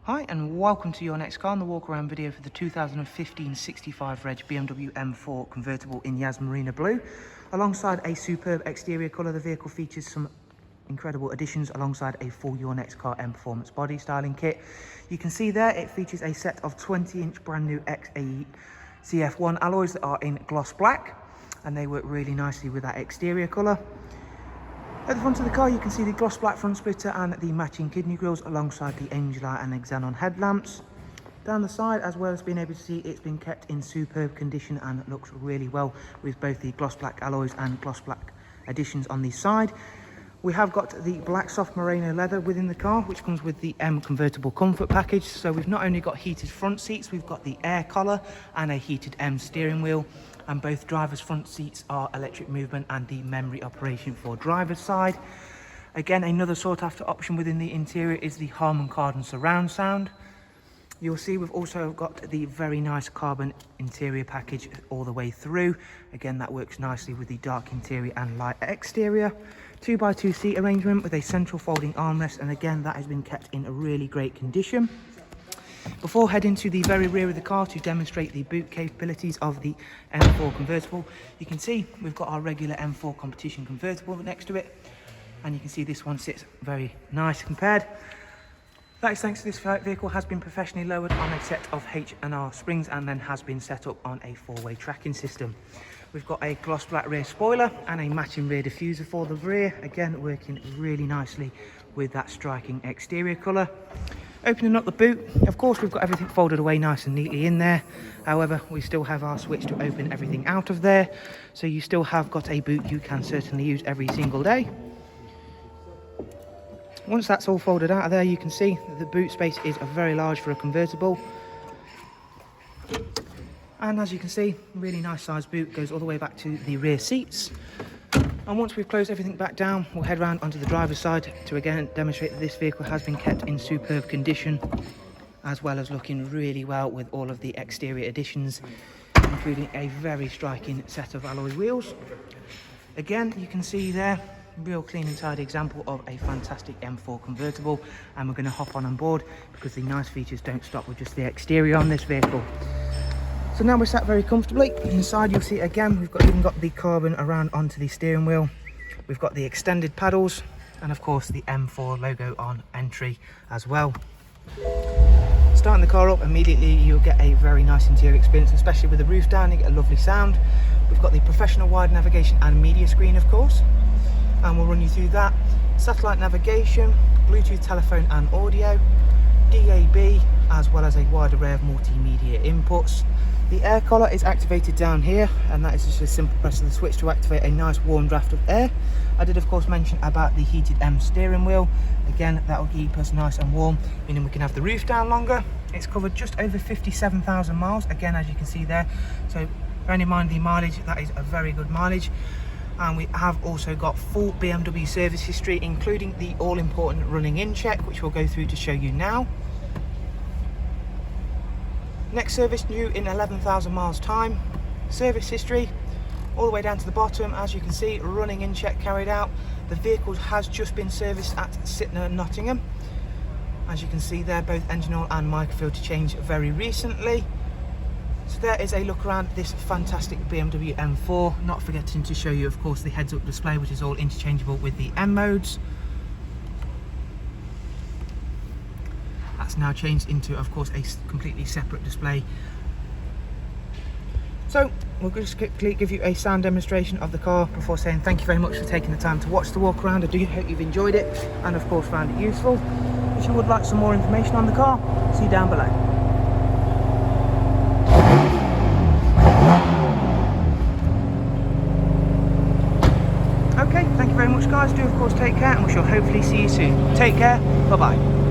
Hi and welcome to your next car on the walk around video for the 2015 65 reg BMW M4 convertible in Marina blue. Alongside a superb exterior colour, the vehicle features some incredible additions alongside a full Your Next Car M-Performance body styling kit. You can see there it features a set of 20-inch brand new AXE CF1 alloys that are in gloss black, and they work really nicely with that exterior colour. At the front of the car you can see the gloss black front splitter and the matching kidney grills alongside the angel eye and xenon headlamps. Down the side, as well as being able to see, it's been kept in superb condition and looks really well with both the gloss black alloys and gloss black additions on the side. We have got the black soft merino leather within the car, which comes with the M convertible comfort package. So we've not only got heated front seats, we've got the air collar and a heated M steering wheel. And both driver's front seats are electric movement and the memory operation for driver's side. Again, another sought after option within the interior is the Harman Kardon surround sound. You'll see we've also got the very nice carbon interior package all the way through. Again, that works nicely with the dark interior and light exterior. 2x2 seat arrangement with a central folding armrest, and again that has been kept in a really great condition. Before heading to the very rear of the car to demonstrate the boot capabilities of the M4 convertible, you can see we've got our regular M4 competition convertible next to it, and you can see this one sits very nice compared. That is thanks to this vehicle has been professionally lowered on a set of H&R Springs and then has been set up on a four-way tracking system. We've got a gloss black rear spoiler and a matching rear diffuser for the rear, again working really nicely with that striking exterior colour. Opening up the boot, of course we've got everything folded away nice and neatly in there. However, we still have our switch to open everything out of there, so you still have got a boot you can certainly use every single day. Once that's all folded out of there, you can see that the boot space is very large for a convertible. And as you can see, really nice sized boot, goes all the way back to the rear seats. And once we've closed everything back down, we'll head round onto the driver's side to again demonstrate that this vehicle has been kept in superb condition, as well as looking really well with all of the exterior additions, including a very striking set of alloy wheels. Again, you can see there, real clean and tidy example of a fantastic M4 convertible, and we're going to hop on board because the nice features don't stop with just the exterior on this vehicle. So now we're sat very comfortably. Inside you'll see again we've even got the carbon around onto the steering wheel. We've got the extended paddles and of course the M4 logo on entry as well. Starting the car up, immediately you'll get a very nice interior experience, especially with the roof down. You get a lovely sound. We've got the professional wide navigation and media screen of course, and we'll run you through that. Satellite navigation, Bluetooth telephone and audio, DAB, as well as a wide array of multimedia inputs. The air collar is activated down here, and that is just a simple press of the switch to activate a nice warm draft of air. I did of course mention about the heated M steering wheel. Again, that will keep us nice and warm, meaning we can have the roof down longer. It's covered just over 57,000 miles, again as you can see there. So bearing in mind the mileage, that is a very good mileage. And we have also got full BMW service history, including the all-important running in check, which we'll go through to show you now. Next service due in 11,000 miles time. Service history all the way down to the bottom, as you can see, running in check carried out. The vehicle has just been serviced at Sytner, Nottingham. As you can see there, both engine oil and microfilter change very recently. So there is a look around this fantastic BMW M4, not forgetting to show you of course the heads up display, which is all interchangeable with the M modes. That's now changed into of course a completely separate display. So we'll just quickly give you a sound demonstration of the car before saying thank you very much for taking the time to watch the walk around. I do hope you've enjoyed it and of course found it useful. If you would like some more information on the car, see down below. Okay, thank you very much guys. Do of course take care, and we shall hopefully see you soon. Take care, bye bye.